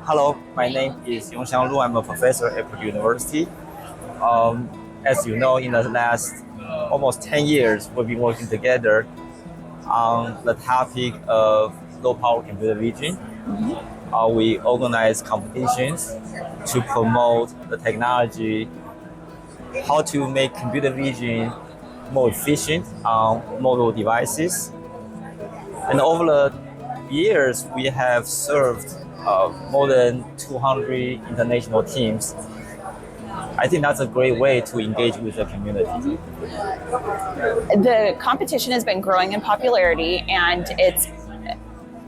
Hello, my name is Hsiang. I'm a professor at Purdue University. As you know, in the last almost 10 years, we've been working together on the topic of low-power computer vision. We organize competitions to promote the technology, how to make computer vision more efficient on mobile devices. And over the years, we have served more than 200 international teams. I think that's a great way to engage with the community. The competition has been growing in popularity and it's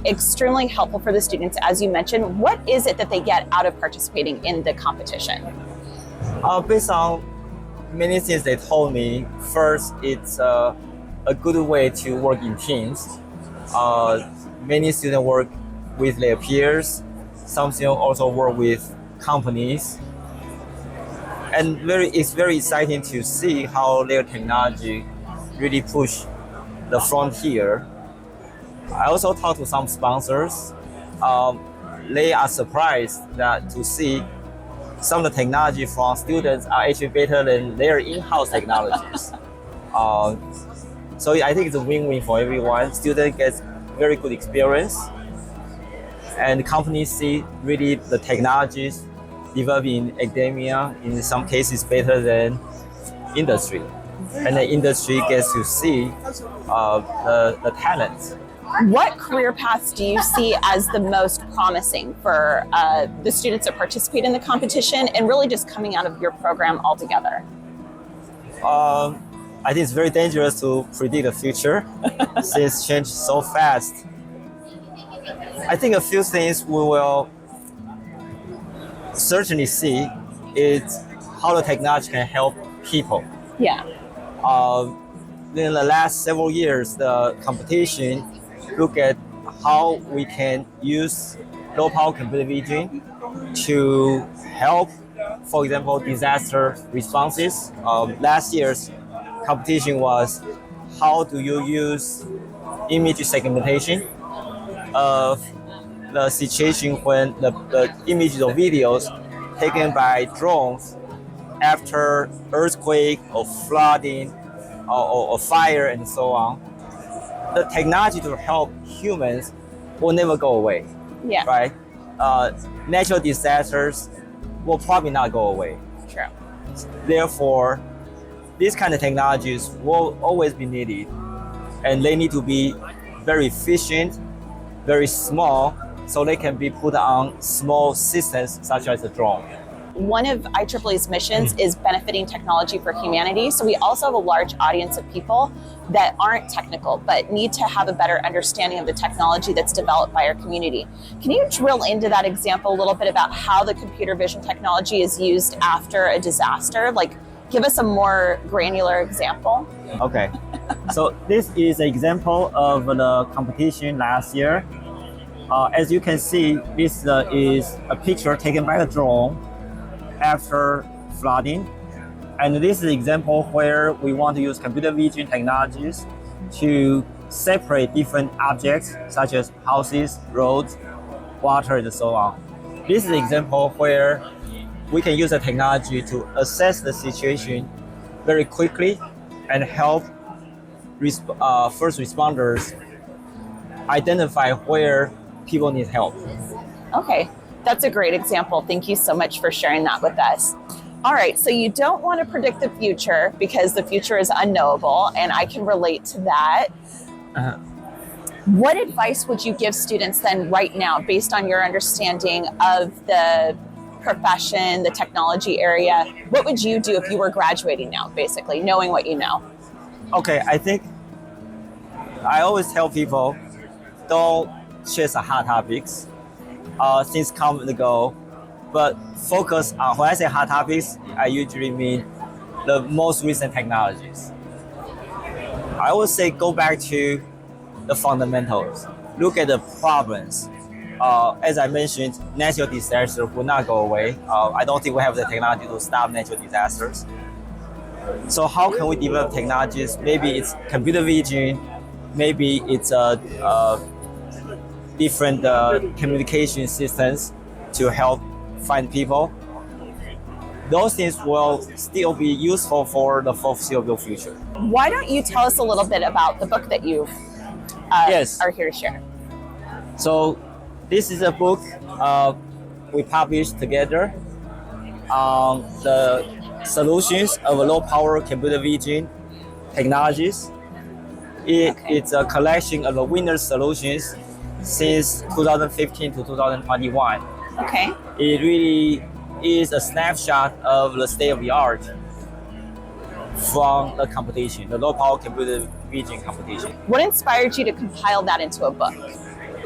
extremely helpful for the students, as you mentioned. What is it that they get out of participating in the competition? Based on many things they told me, first, it's a good way to work in teams. Many students work with their peers. Some students also work with companies. And it's very exciting to see how their technology really push the frontier. I also talked to some sponsors. They are surprised to see some of the technology from students are actually better than their in-house technologies. So I think it's a win-win for everyone. Student gets very good experience, and companies see really the technologies developed in academia, in some cases better than industry. And the industry gets to see the talent. What career paths do you see as the most promising for the students that participate in the competition and really just coming out of your program altogether? I think it's very dangerous to predict the future since change so fast. I think a few things we will certainly see is how the technology can help people. Yeah. In the last several years, the competition look at how we can use low-power computer vision to help, for example, disaster responses. Last year's competition was how do you use image segmentation of the situation when the images or videos taken by drones after earthquake or flooding or fire and so on. The technology to help humans will never go away. Yeah. Right? Natural disasters will probably not go away. True. Therefore, these kind of technologies will always be needed, and they need to be very efficient, very small, so they can be put on small systems such as a drone. One of IEEE's missions is benefiting technology for humanity. So we also have a large audience of people that aren't technical, but need to have a better understanding of the technology that's developed by our community. Can you drill into that example a little bit about how the computer vision technology is used after a disaster? Like, give us a more granular example. Okay, so this is an example of the competition last year. As you can see, this is a picture taken by a drone after flooding. And this is an example where we want to use computer vision technologies to separate different objects such as houses, roads, water, and so on. This is an example where we can use the technology to assess the situation very quickly and help first responders identify where people need help. Okay, that's a great example. Thank you so much for sharing that with us. All right, so you don't want to predict the future because the future is unknowable, and I can relate to that. What advice would you give students then right now based on your understanding of the profession, the technology area? What would you do if you were graduating now, basically, knowing what you know? Okay, I think I always tell people, don't chase the hot topics. Things come and go, but focus on, when I say hot topics, I usually mean the most recent technologies. I always say go back to the fundamentals. Look at the problems. As I mentioned, natural disasters will not go away. I don't think we have the technology to stop natural disasters. So how can we develop technologies? Maybe it's computer vision, maybe it's different communication systems to help find people. Those things will still be useful for the foreseeable future. Why don't you tell us a little bit about the book that you Yes. are here to share? So this is a book we published together on the solutions of low power computer vision technologies. It's a collection of the winner solutions since 2015 to 2021. Okay. It really is a snapshot of the state of the art from the competition, the low power computer vision competition. What inspired you to compile that into a book?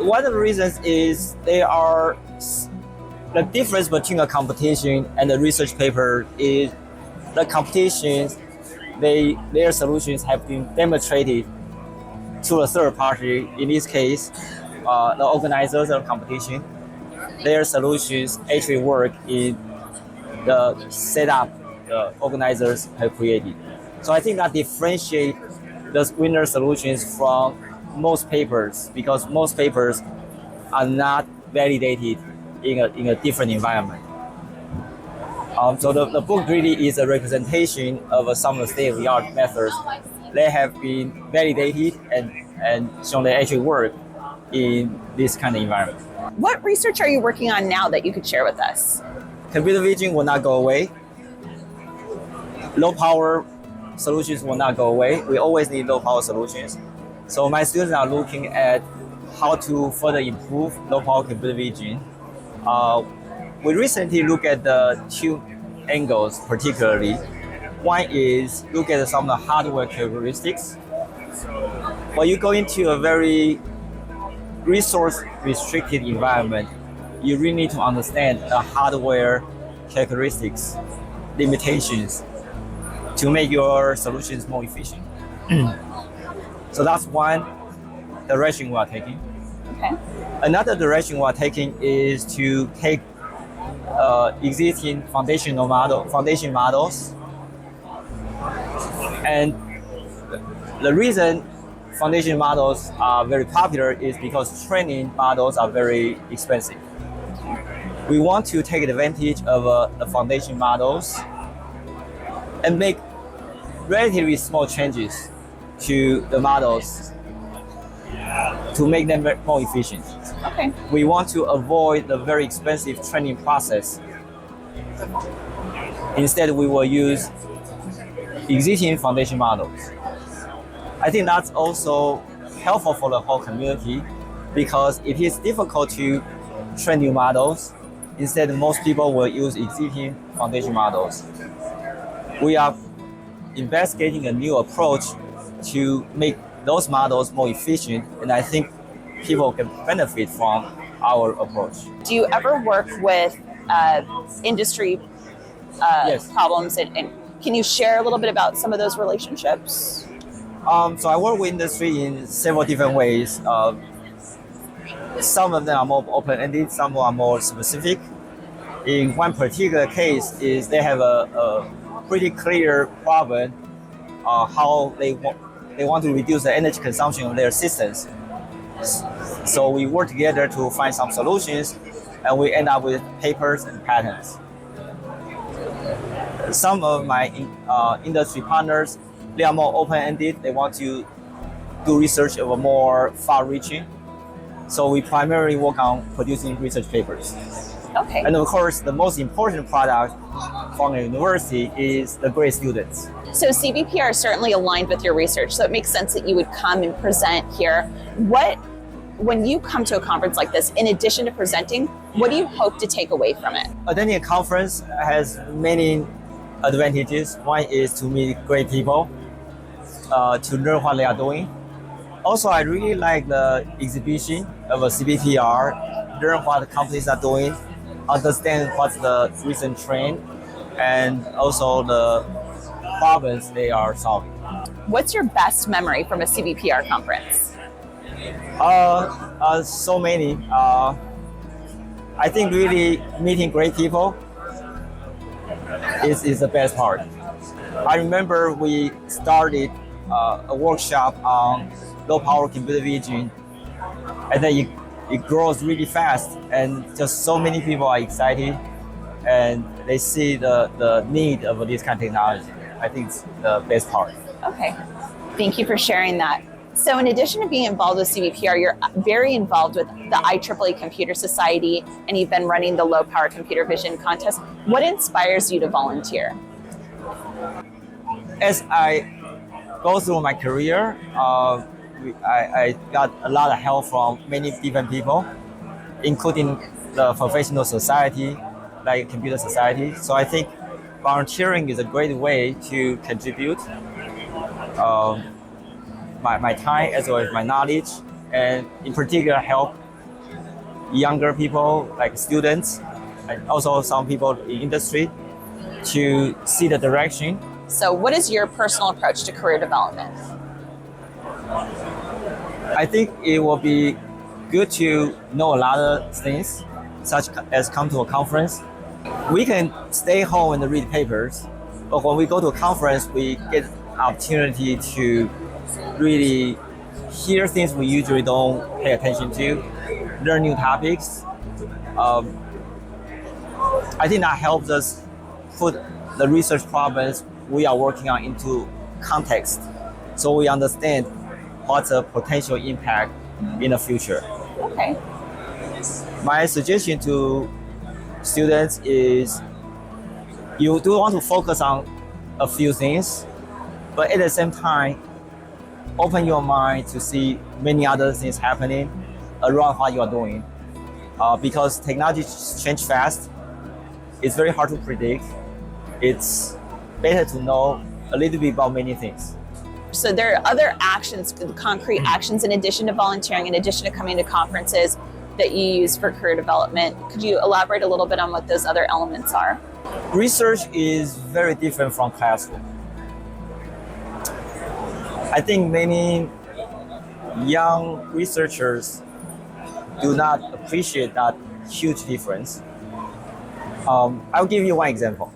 One of the reasons is the difference between a competition and a research paper is the competitions, their solutions have been demonstrated to a third party, in this case, the organizers of the competition. Their solutions actually work in the setup the organizers have created. So I think that differentiates the winner solutions from most papers, because most papers are not validated in a different environment. So the book really is a representation of some of the state-of-the-art methods that have been validated and shown they actually work in this kind of environment. What research are you working on now that you could share with us? Computer vision will not go away. Low power solutions will not go away. We always need low power solutions. So my students are looking at how to further improve low power computer vision. We recently look at the two angles particularly. One is look at some of the hardware characteristics. When you go into a very resource restricted environment, you really need to understand the hardware characteristics, limitations to make your solutions more efficient. So that's one direction we are taking. Okay. Another direction we are taking is to take existing foundation models, and the reason foundation models are very popular is because training models are very expensive. We want to take advantage of the foundation models and make relatively small changes to the models to make them more efficient. Okay. We want to avoid the very expensive training process. Instead, we will use existing foundation models. I think that's also helpful for the whole community because it is difficult to train new models. Instead, most people will use existing foundation models. We are investigating a new approach to make those models more efficient, and I think people can benefit from our approach. Do you ever work with industry Yes. problems, and can you share a little bit about some of those relationships? So I work with industry in several different ways. Some of them are more open-ended, some are more specific. In one particular case is they have a pretty clear problem how they want to reduce the energy consumption of their systems. So we work together to find some solutions, and we end up with papers and patents. Some of my industry partners, they are more open-ended. They want to do research of a more far-reaching. So we primarily work on producing research papers. Okay. And of course, the most important product from the university is the great students. So CVPR is certainly aligned with your research, so it makes sense that you would come and present here. When you come to a conference like this, in addition to presenting, what do you hope to take away from it? Attending a conference has many advantages. One is to meet great people, to learn what they are doing. Also, I really like the exhibition of a CVPR, learn what the companies are doing, understand what's the recent trend, and also the problems they are solving. What's your best memory from a CVPR conference? So many. I think really meeting great people is the best part. I remember we started a workshop on low power computer vision, and then it grows really fast, and just so many people are excited, and they see the need of this kind of technology. I think it's the best part. Okay. Thank you for sharing that. So in addition to being involved with CVPR, you're very involved with the IEEE Computer Society, and you've been running the low power computer vision contest. What inspires you to volunteer? As I go through my career, I got a lot of help from many different people, including the professional society, like computer society. So I think volunteering is a great way to contribute my time as well as my knowledge, and in particular help younger people like students and also some people in industry to see the direction. So what is your personal approach to career development? I think it will be good to know a lot of things, such as come to a conference. We can stay home and read papers, but when we go to a conference, we get opportunity to really hear things we usually don't pay attention to, learn new topics. I think that helps us put the research problems we are working on into context, so we understand what's a potential impact in the future. Okay. My suggestion to students is you do want to focus on a few things, but at the same time, open your mind to see many other things happening around what you are doing. Because technology changes fast, it's very hard to predict. It's better to know a little bit about many things. So there are other actions, concrete actions, in addition to volunteering, in addition to coming to conferences, that you use for career development. Could you elaborate a little bit on what those other elements are? Research is very different from classroom. I think many young researchers do not appreciate that huge difference. I'll give you one example.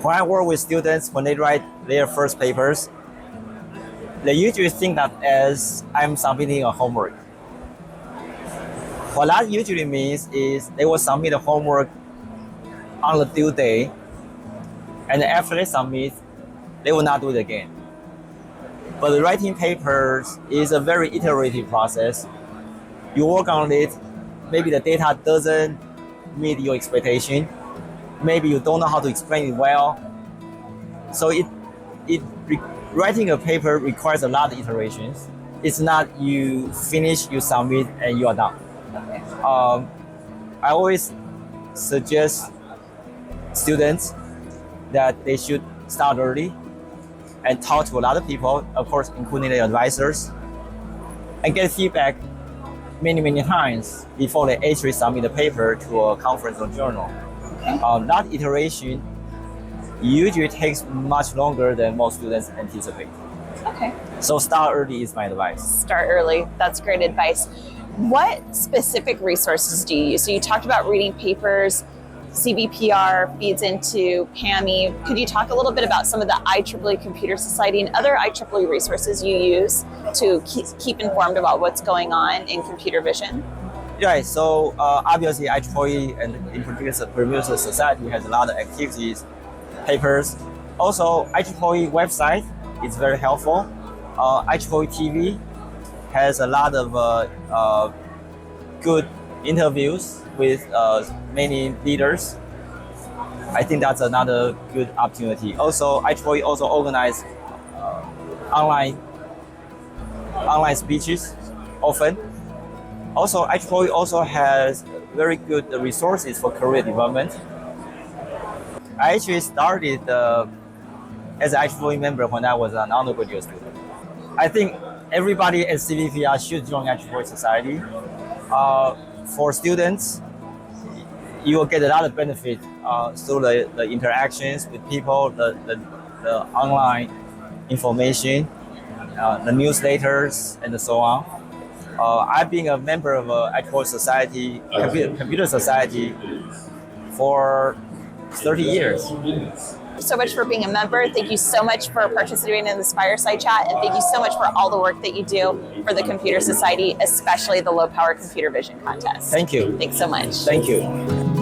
When I work with students, when they write their first papers, they usually think that as I'm submitting a homework. What that usually means is they will submit the homework on the due day, and after they submit, they will not do it again. But the writing papers is a very iterative process. You work on it, maybe the data doesn't meet your expectation, maybe you don't know how to explain it well. So writing a paper requires a lot of iterations. It's not you finish, you submit, and you are done. Okay. I always suggest students that they should start early and talk to a lot of people, of course, including the advisors, and get feedback many times before they actually submit the paper to a conference or journal. That iteration usually takes much longer than most students anticipate. Okay. So start early is my advice. Start early. That's great advice. What specific resources do you use? So you talked about reading papers, CVPR feeds into PAMI. Could you talk a little bit about some of the IEEE Computer Society and other IEEE resources you use to keep informed about what's going on in computer vision? Right, so obviously IEEE and in particular the Computer Society has a lot of activities, papers. Also, IEEE website is very helpful. IEEE TV has a lot of good interviews with many leaders. I think that's another good opportunity. Also, IEEE also organize online speeches often. Also, IEEE also has very good resources for career development. I actually started as an IEEE member when I was an undergraduate student. I think everybody at CVPR should join IEEE Society. For students, you will get a lot of benefit through the interactions with people, the online information, the newsletters, and so on. I've been a member of IEEE Society, Computer Society, for 30 years. so much for being a member. Thank you so much for participating in this Fireside chat. And thank you so much for all the work that you do for the Computer Society, especially the Low Power Computer Vision Contest. Thank you. Thanks so much. Thank you.